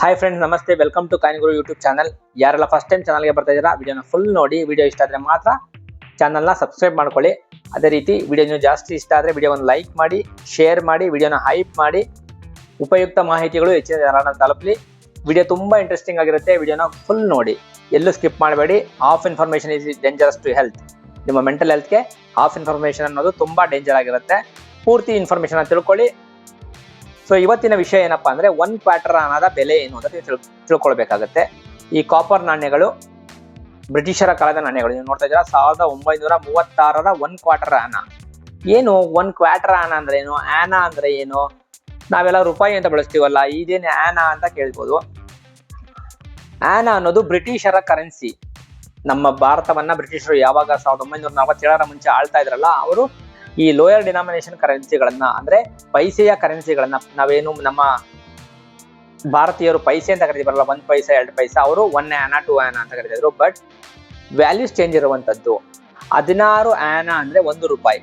Hi friends, namaste. Welcome to coin guru YouTube channel. ಯಾರೆಲ್ಲ first time ಚಾನಲ್ಗೆ ಬರ್ತಾ ಇದ್ದೀರಾ, ವಿಡಿಯೋನ ಫುಲ್ ನೋಡಿ. ವಿಡಿಯೋ ಇಷ್ಟ ಆದರೆ ಮಾತ್ರ ಚಾನಲ್ನ ಸಬ್ಸ್ಕ್ರೈಬ್ ಮಾಡ್ಕೊಳ್ಳಿ. ಅದೇ ರೀತಿ ವಿಡಿಯೋ ನೀವು ಜಾಸ್ತಿ ಇಷ್ಟ ಆದರೆ ವಿಡಿಯೋವನ್ನು ಲೈಕ್ ಮಾಡಿ, ಶೇರ್ ಮಾಡಿ, ವಿಡಿಯೋನ ಹೈಪ್ ಮಾಡಿ. ಉಪಯುಕ್ತ ಮಾಹಿತಿಗಳು ಹೆಚ್ಚಿನ ಜನರನ್ನ ತಲುಪಲಿ. ವಿಡಿಯೋ ತುಂಬ ಇಂಟ್ರೆಸ್ಟಿಂಗ್ ಆಗಿರುತ್ತೆ. ವಿಡಿಯೋನ ಫುಲ್ ನೋಡಿ, ಎಲ್ಲೂ ಸ್ಕಿಪ್ ಮಾಡಬೇಡಿ. Half information is dangerous to health. ನಿಮ್ಮ ಮೆಂಟಲ್ ಹೆಲ್ತ್ಗೆ ಆಫ್ ಇನ್ಫಾರ್ಮೇಷನ್ ಅನ್ನೋದು ತುಂಬ ಡೇಂಜರ್ ಆಗಿರುತ್ತೆ. ಪೂರ್ತಿ ಇನ್ಫಾರ್ಮೇಷನ್ ತಿಳ್ಕೊಳ್ಳಿ. ಸೊ ಇವತ್ತಿನ ವಿಷಯ ಏನಪ್ಪಾ ಅಂದ್ರೆ, 1 ಕ್ವಾರ್ಟರ್ ಹಣದ ಬೆಲೆ ಏನು ಅಂತ ತಿಳ್ಕೊಳ್ಬೇಕಾಗತ್ತೆ. ಈ ಕಾಪರ್ ನಾಣ್ಯಗಳು ಬ್ರಿಟಿಷರ ಕಾಲದ ನಾಣ್ಯಗಳು. ನೀವು ನೋಡ್ತಾ ಇದ್ದೀರಾ, 1936ರ 1 ಕ್ವಾರ್ಟರ್ ಹಣ. ಏನು 1 ಕ್ವಾರ್ಟರ್ ಹಣ ಅಂದ್ರೆ ಏನು, ಆನಾ ಅಂದ್ರೆ ಏನು? ನಾವೆಲ್ಲ ರೂಪಾಯಿ ಅಂತ ಬಳಸ್ತೀವಲ್ಲ, ಇದೇನು ಆನಾ ಅಂತ ಕೇಳ್ಬೋದು. ಆನಾ ಅನ್ನೋದು ಬ್ರಿಟಿಷರ ಕರೆನ್ಸಿ. ನಮ್ಮ ಭಾರತವನ್ನ ಬ್ರಿಟಿಷರು ಯಾವಾಗ 1947ರ ಮುಂಚೆ ಆಳ್ತಾ ಇದ್ರಲ್ಲ, ಅವರು ಈ ಲೋಯರ್ ಡಿನಾಮಿನೇಷನ್ ಕರೆನ್ಸಿಗಳನ್ನ, ಅಂದ್ರೆ ಪೈಸೆಯ ಕರೆನ್ಸಿಗಳನ್ನ, ನಾವೇನು ನಮ್ಮ ಭಾರತೀಯರು ಪೈಸೆ ಅಂತ ಕರಿತೀವಲ್ಲ, 1 ಪೈಸಾ 2 ಪೈಸಾ, ಅವರು 1 ಆನಾ 2 ಆನಾ ಅಂತ ಕರೀತಿದ್ರು. ಬಟ್ ವ್ಯಾಲ್ಯೂಸ್ ಚೇಂಜ್ ಇರುವಂತದ್ದು. 16 ಆನಾ ಅಂದ್ರೆ 1 ರೂಪಾಯಿ,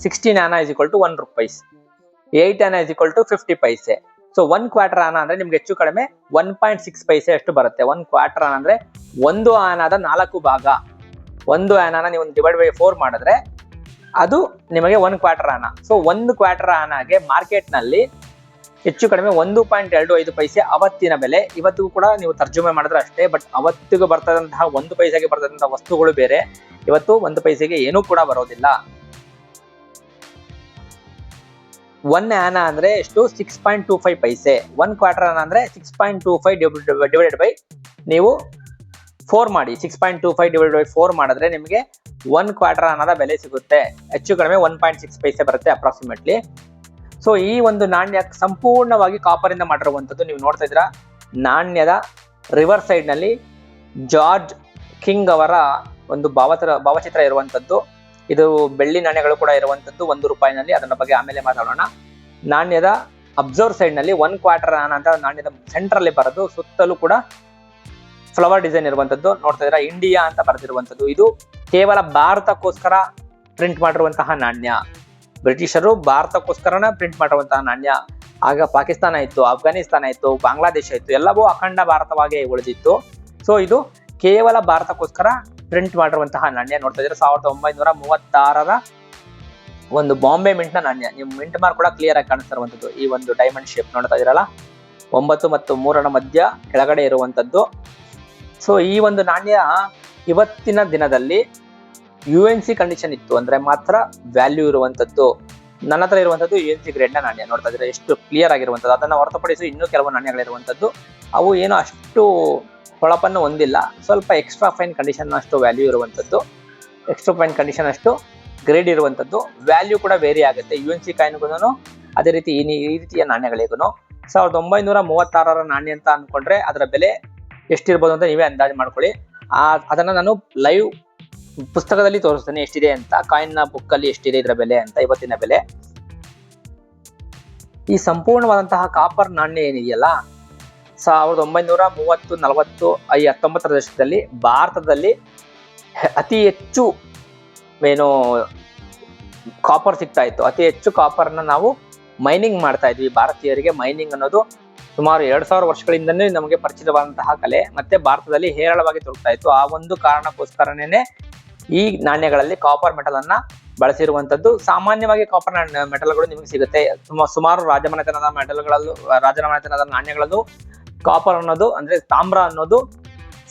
16 anna is equal to 1 rupees, 8 anna is equal to 50 paise. So 1 quarter anna ಅಂದ್ರೆ ನಿಮ್ಗೆ ಹೆಚ್ಚು ಕಡಿಮೆ 1.6 ಪೈಸೆ ಅಷ್ಟು ಬರುತ್ತೆ. 1 ಕ್ವಾರ್ಟರ್ ಆನಾ ಅಂದ್ರೆ 1 ಆನಾದ 4 ಭಾಗ. 1 ಆನಾನ ನೀವು ಡಿವೈಡ್ ಬೈ 4 ಮಾಡಿದ್ರೆ ಅದು ನಿಮಗೆ 1 ಕ್ವಾರ್ಟರ್ ಆನಾ. ಸೊ 1 ಕ್ವಾರ್ಟರ್ ಆನಾಗೆ ಮಾರ್ಕೆಟ್ ನಲ್ಲಿ ಹೆಚ್ಚು ಕಡಿಮೆ 1.25 ಪೈಸೆ ಅವತ್ತಿನ ಬೆಲೆ. ಇವತ್ತಿಗೂ ಕೂಡ ನೀವು ತರ್ಜುಮೆ ಮಾಡಿದ್ರೆ ಅಷ್ಟೇ. ಬಟ್ ಅವತ್ತಿಗೂ ಬರ್ತದಂತಹ 1 ಪೈಸೆಗೆ ಬರ್ತದಂತಹ ವಸ್ತುಗಳು ಬೇರೆ. ಇವತ್ತು 1 ಪೈಸೆಗೆ ಏನೂ ಕೂಡ ಬರೋದಿಲ್ಲ. 1 ಆನಾ ಅಂದ್ರೆ ಎಷ್ಟು? 6.25 ಪೈಸೆ. 1 ಕ್ವಾರ್ಟರ್ ಆನಾ ಅಂದ್ರೆ 6.25 ಡಿವೈಡೆಡ್ ಬೈ ನೀವು 4 ಮಾಡಿ. 6.25 ಡಿವೈಡೆಡ್ ಬೈ 4 ಮಾಡಿದ್ರೆ ನಿಮಗೆ 1 ಕ್ವಾರ್ಟರ್ ಆನಾದ ಬೆಲೆ ಸಿಗುತ್ತೆ. ಹೆಚ್ಚು ಕಡಿಮೆ 1.6 ಪೈಸೆ ಬರುತ್ತೆ ಅಪ್ರಾಕ್ಸಿಮೇಟ್ಲಿ. ಸೊ ಈ ಒಂದು ನಾಣ್ಯ ಸಂಪೂರ್ಣವಾಗಿ ಕಾಪರ್ ಇಂದ ಮಾಡಿರುವಂತದ್ದು. ನೀವು ನೋಡ್ತಾ ಇದ್ದೀರಾ, ನಾಣ್ಯದ ರಿವರ್ ಸೈಡ್ ನಲ್ಲಿ ಜಾರ್ಜ್ ಕಿಂಗ್ ಅವರ ಒಂದು ಭಾವಚಿತ್ರ ಇರುವಂತದ್ದು. ಇದು ಬೆಳ್ಳಿ ನಾಣ್ಯಗಳು ಕೂಡ ಇರುವಂತದ್ದು 1 ರೂಪಾಯಿನಲ್ಲಿ. ಅದರ ಬಗ್ಗೆ ಆಮೇಲೆ ಮಾತಾಡೋಣ. ನಾಣ್ಯದ ಅಬ್ಸರ್ವ್ ಸೈಡ್ ನಲ್ಲಿ 1 ಕ್ವಾರ್ಟರ್ ಆನಾ ಅಂತ ನಾಣ್ಯದ ಸೆಂಟರ್ ಅಲ್ಲಿ ಬರೋದು, ಸುತ್ತಲೂ ಕೂಡ ಫ್ಲವರ್ ಡಿಸೈನ್ ಇರುವಂತದ್ದು. ನೋಡ್ತಾ ಇದ್ದೀರಾ, ಇಂಡಿಯಾ ಅಂತ ಬರೆದಿರುವಂತದ್ದು. ಇದು ಕೇವಲ ಭಾರತಕ್ಕೋಸ್ಕರ ಪ್ರಿಂಟ್ ಮಾಡಿರುವಂತಹ ನಾಣ್ಯ. ಬ್ರಿಟಿಷರು ಭಾರತಕ್ಕೋಸ್ಕರನ ಪ್ರಿಂಟ್ ಮಾಡಿರುವಂತಹ ನಾಣ್ಯ. ಆಗ ಪಾಕಿಸ್ತಾನ ಇತ್ತು, ಅಫ್ಘಾನಿಸ್ತಾನ ಇತ್ತು, ಬಾಂಗ್ಲಾದೇಶ ಇತ್ತು, ಎಲ್ಲವೂ ಅಖಂಡ ಭಾರತವಾಗಿ ಉಳಿದಿತ್ತು. ಸೊ ಇದು ಕೇವಲ ಭಾರತಕ್ಕೋಸ್ಕರ ಪ್ರಿಂಟ್ ಮಾಡಿರುವಂತಹ ನಾಣ್ಯ. ನೋಡ್ತಾ ಇದ್ದೀರಾ, 1936ರ ಒಂದು ಬಾಂಬೆ ಮಿಂಟ್ ನ ನಾಣ್ಯ. ನೀವು ಮಿಂಟ್ ಮಾರ್ಕ್ ಕೂಡ ಕ್ಲಿಯರ್ ಆಗಿ ಕಾಣಿಸ್ತಾ ಇರುವಂತದ್ದು. ಈ ಒಂದು ಡೈಮಂಡ್ ಶೇಪ್ ನೋಡ್ತಾ ಇದ್ದೀರಲ್ಲ, 9 ಮತ್ತು 3ರ ಮಧ್ಯ ಕೆಳಗಡೆ ಇರುವಂತದ್ದು. ಸೊ ಈ ಒಂದು ನಾಣ್ಯ ಇವತ್ತಿನ ದಿನದಲ್ಲಿ UNC ಕಂಡೀಷನ್ ಇತ್ತು ಅಂದ್ರೆ ಮಾತ್ರ ವ್ಯಾಲ್ಯೂ ಇರುವಂತದ್ದು. ನನ್ನ ಹತ್ರ ಇರುವಂತದ್ದು UNC ಗ್ರೇಡ್ ನ ನಾಣ್ಯ. ನೋಡ್ತಾ ಇದ್ರೆ ಎಷ್ಟು ಕ್ಲಿಯರ್ ಆಗಿರುವಂತದ್ದು. ಅದನ್ನ ಹೊರತುಪಡಿಸಿ ಇನ್ನೂ ಕೆಲವು ನಾಣ್ಯಗಳಿರುವಂತದ್ದು. ಅವು ಏನು ಅಷ್ಟು ಹೊಳಪನ್ನು ಹೊಂದಿಲ್ಲ, ಸ್ವಲ್ಪ ಎಕ್ಸ್ಟ್ರಾ ಫೈನ್ ಕಂಡೀಷನ್ ಅಷ್ಟು ವ್ಯಾಲ್ಯೂ ಇರುವಂತದ್ದು, ಎಕ್ಸ್ಟ್ರಾ ಫೈನ್ ಕಂಡೀಷನ್ ಅಷ್ಟು ಗ್ರೇಡ್ ಇರುವಂತದ್ದು. ವ್ಯಾಲ್ಯೂ ಕೂಡ ವೇರಿ ಆಗುತ್ತೆ UNC ಕಾಯಿನ್ಗೂ, ಅದೇ ರೀತಿ ಈ ರೀತಿಯ ನಾಣ್ಯಗಳಿಗೂ. 1936ರ ನಾಣ್ಯ ಅಂತ ಅನ್ಕೊಂಡ್ರೆ ಅದರ ಬೆಲೆ ಎಷ್ಟಿರ್ಬೋದು ಅಂತ ನೀವೇ ಅಂದಾಜು ಮಾಡ್ಕೊಳ್ಳಿ. ಅದನ್ನ ನಾನು ಲೈವ್ ಪುಸ್ತಕದಲ್ಲಿ ತೋರಿಸ್ತೇನೆ ಎಷ್ಟಿದೆ ಅಂತ. ಕಾಯಿನ್ ನ ಬುಕ್ ಅಲ್ಲಿ ಎಷ್ಟಿದೆ ಇದರ ಬೆಲೆ ಅಂತ, ಇವತ್ತಿನ ಬೆಲೆ. ಈ ಸಂಪೂರ್ಣವಾದಂತಹ ಕಾಪರ್ ನಾಣ್ಯ ಏನಿದೆಯಲ್ಲ, 1930, 40, 19ರ ದಶಕದಲ್ಲಿ ಭಾರತದಲ್ಲಿ ಅತಿ ಹೆಚ್ಚು ಕಾಪರ್ ಸಿಗ್ತಾ ಇತ್ತು. ಅತಿ ಹೆಚ್ಚು ಕಾಪರ್ನ ನಾವು ಮೈನಿಂಗ್ ಮಾಡ್ತಾ ಇದ್ವಿ. ಭಾರತೀಯರಿಗೆ ಮೈನಿಂಗ್ ಅನ್ನೋದು ಸುಮಾರು 2000 ವರ್ಷಗಳಿಂದನೇ ನಮಗೆ ಪರಿಚಿತವಾದಂತಹ ಕಲೆ. ಮತ್ತೆ ಭಾರತದಲ್ಲಿ ಹೇರಳವಾಗಿ ದೊರಕ್ತಾ ಇತ್ತು. ಆ ಒಂದು ಕಾರಣಕ್ಕೋಸ್ಕರನೇ ಈ ನಾಣ್ಯಗಳಲ್ಲಿ ಕಾಪರ್ ಮೆಟಲ್ ಅನ್ನ ಬಳಸಿರುವಂತದ್ದು. ಸಾಮಾನ್ಯವಾಗಿ ಕಾಪರ್ ಮೆಟಲ್ಗಳು ನಿಮಗೆ ಸಿಗುತ್ತೆ. ಸುಮಾರು ರಾಜಮನೆತನದ ನಾಣ್ಯಗಳಲ್ಲೂ ಕಾಪರ್ ಅನ್ನೋದು, ಅಂದ್ರೆ ತಾಮ್ರ ಅನ್ನೋದು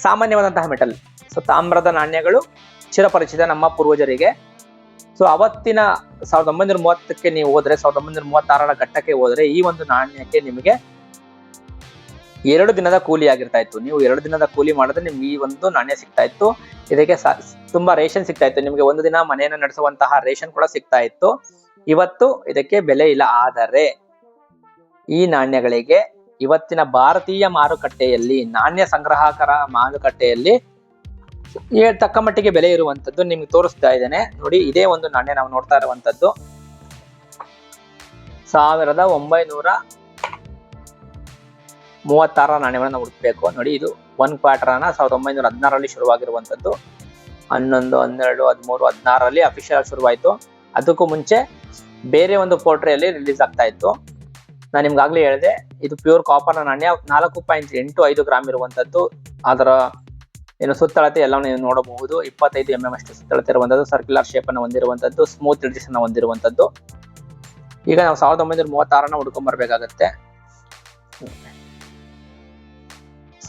ಸಾಮಾನ್ಯವಾದಂತಹ ಮೆಟಲ್. ಸೊ ತಾಮ್ರದ ನಾಣ್ಯಗಳು ಚಿರಪರಿಚಿತ ನಮ್ಮ ಪೂರ್ವಜರಿಗೆ. ಸೊ ಅವತ್ತಿನ 1930ಕ್ಕೆ ನೀವು ಹೋದ್ರೆ, 1936ರ ಘಟ್ಟಕ್ಕೆ ಹೋದ್ರೆ, ಈ ಒಂದು ನಾಣ್ಯಕ್ಕೆ ನಿಮಗೆ 2 ದಿನದ ಕೂಲಿ ಆಗಿರ್ತಾ ಇತ್ತು. ನೀವು 2 ದಿನದ ಕೂಲಿ ಮಾಡಿದ್ರೆ ನಿಮ್ಗೆ ಈ ಒಂದು ನಾಣ್ಯ ಸಿಗ್ತಾ ಇತ್ತು. ಇದಕ್ಕೆ ತುಂಬಾ ರೇಷನ್ ಸಿಗ್ತಾ ಇತ್ತು. ನಿಮ್ಗೆ 1 ದಿನ ಮನೆಯನ್ನು ನಡೆಸುವಂತಹ ರೇಷನ್ ಕೂಡ ಸಿಗ್ತಾ ಇತ್ತು. ಇವತ್ತು ಇದಕ್ಕೆ ಬೆಲೆ ಇಲ್ಲ. ಆದರೆ ಈ ನಾಣ್ಯಗಳಿಗೆ ಇವತ್ತಿನ ಭಾರತೀಯ ಮಾರುಕಟ್ಟೆಯಲ್ಲಿ, ನಾಣ್ಯ ಸಂಗ್ರಾಹಕರ ಮಾರುಕಟ್ಟೆಯಲ್ಲಿ ತಕ್ಕ ಮಟ್ಟಿಗೆ ಬೆಲೆ ಇರುವಂತದ್ದು ನಿಮ್ಗೆ ತೋರಿಸ್ತಾ ಇದ್ದೇನೆ ನೋಡಿ. ಇದೇ ಒಂದು ನಾಣ್ಯ ನಾವು ನೋಡ್ತಾ ಇರುವಂತದ್ದು 1936ರ ನಾಣ್ಯಗಳನ್ನ ಹುಡುಕ್ಬೇಕು ನೋಡಿ. ಇದು 1 ಕ್ವಾರ್ಟರ್ ಆನಾ 1916ರಲ್ಲಿ ಶುರುವಾಗಿರುವಂತದ್ದು. 11, 12, 13, 16ರಲ್ಲಿ ಅಫಿಷಿಯಲ್ ಶುರುವಾಯಿತು. ಅದಕ್ಕೂ ಮುಂಚೆ ಬೇರೆ ಒಂದು ಪೋರ್ಟ್ರಿಯಲ್ಲಿ ರಿಲೀಸ್ ಆಗ್ತಾ ಇತ್ತು. ನಾನು ನಿಮ್ಗಾಗ್ಲೇ ಹೇಳಿದೆ, ಇದು ಪ್ಯೂರ್ ಕಾಪರ್ನ ನಾಣ್ಯ, 4.85 ಗ್ರಾಮ್ ಇರುವಂತದ್ದು. ಅದರ ಏನು ಸುತ್ತಳತೆ ಎಲ್ಲವನ್ನು ನೀವು ನೋಡಬಹುದು. 25 mm ಅಷ್ಟು ಸುತ್ತಳತೆ ಇರುವಂತದ್ದು, ಸರ್ಕ್ಯುಲರ್ ಶೇಪ್ ಅನ್ನು ಹೊಂದಿರುವಂತದ್ದು, ಸ್ಮೂತ್ ಎಡ್ಜಸ್ ಅನ್ನು ಹೊಂದಿರುವಂತದ್ದು. ಈಗ ನಾವು 1936 ಹುಡ್ಕೊಂಡ್ ಬರ್ಬೇಕಾಗತ್ತೆ.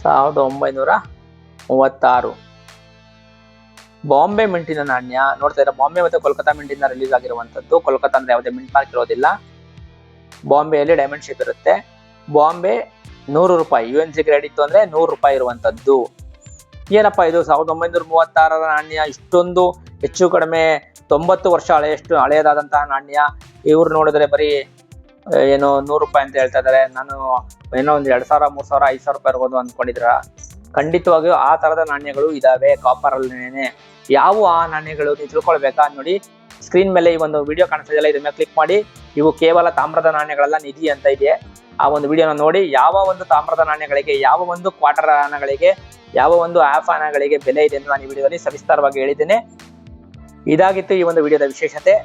1936 ಬಾಂಬೆ ಮಿಂಟಿನ ನಾಣ್ಯ ನೋಡ್ತಾ ಇದ್ರೆ, ಬಾಂಬೆ ಮತ್ತೆ ಕೋಲ್ಕತ್ತಾ ಮಿಂಟಿಂದ ರಿಲೀಸ್ ಆಗಿರುವಂತದ್ದು. ಕೋಲ್ಕತ್ತಾ ಅಂದ್ರೆ ಯಾವುದೇ ಮಿಂಟ್ ಮಾರ್ಕ್ ಇರೋದಿಲ್ಲ, ಬಾಂಬೆಯಲ್ಲಿ ಡೈಮಂಡ್ ಶೇಪ್ ಇರುತ್ತೆ. ಬಾಂಬೆ 100 ರೂಪಾಯಿ, UNC ಗ್ರೇಡ್ ಇತ್ತು ಅಂದ್ರೆ 100 ರೂಪಾಯಿ ಇರುವಂತದ್ದು. ಏನಪ್ಪಾ ಇದು 1936 ನಾಣ್ಯ, ಇಷ್ಟೊಂದು ಹೆಚ್ಚು ಕಡಿಮೆ 90 ವರ್ಷ ಹಳೆಯದಾದಂತಹ ನಾಣ್ಯ. ಇವ್ರು ನೋಡಿದ್ರೆ ಬರೀ ಏನು 100 ರೂಪಾಯಿ ಅಂತ ಹೇಳ್ತಾ ಇದಾರೆ. ನಾನು ಏನೋ ಒಂದು 2000, 3000, 5000 ರೂಪಾಯಿ ಇರ್ಬೋದು ಅನ್ಕೊಂಡಿದ್ರ. ಖಂಡಿತವಾಗಿಯೂ ಆ ತರದ ನಾಣ್ಯಗಳು ಇದಾವೆ ಕಾಪರ್ ಅಲ್ಲೇನೆ. ಯಾವ ಆ ನಾಣ್ಯಗಳು ನೀವು ತಿಳ್ಕೊಳ್ಬೇಕಾ? ನೋಡಿ, ಸ್ಕ್ರೀನ್ ಮೇಲೆ ಈ ಒಂದು ವಿಡಿಯೋ ಕಾಣಿಸ್ತಾ ಇದೆಯಲ್ಲ, ಇದ್ರ ಮೇಲೆ ಕ್ಲಿಕ್ ಮಾಡಿ. ಇವು ಕೇವಲ ತಾಮ್ರದ ನಾಣ್ಯಗಳೆಲ್ಲ, ನಿಧಿ ಅಂತ ಇದೆ. ಆ ಒಂದು ವಿಡಿಯೋನ ನೋಡಿ. ಯಾವ ಒಂದು ತಾಮ್ರದ ನಾಣ್ಯಗಳಿಗೆ, ಯಾವ ಒಂದು ಕ್ವಾರ್ಟರ್ ಆನೆಗಳಿಗೆ, ಯಾವ ಒಂದು ಹಾಫ್ ಆನೆಗಳಿಗೆ ಬೆಲೆ ಇದೆ ಅಂತ ನಾನು ಈ ವಿಡಿಯೋದಲ್ಲಿ ಸವಿಸ್ತಾರವಾಗಿ ಹೇಳಿದ್ದೇನೆ. ಇದಾಗಿತ್ತು ಈ ಒಂದು ವಿಡಿಯೋದ ವಿಶೇಷತೆ.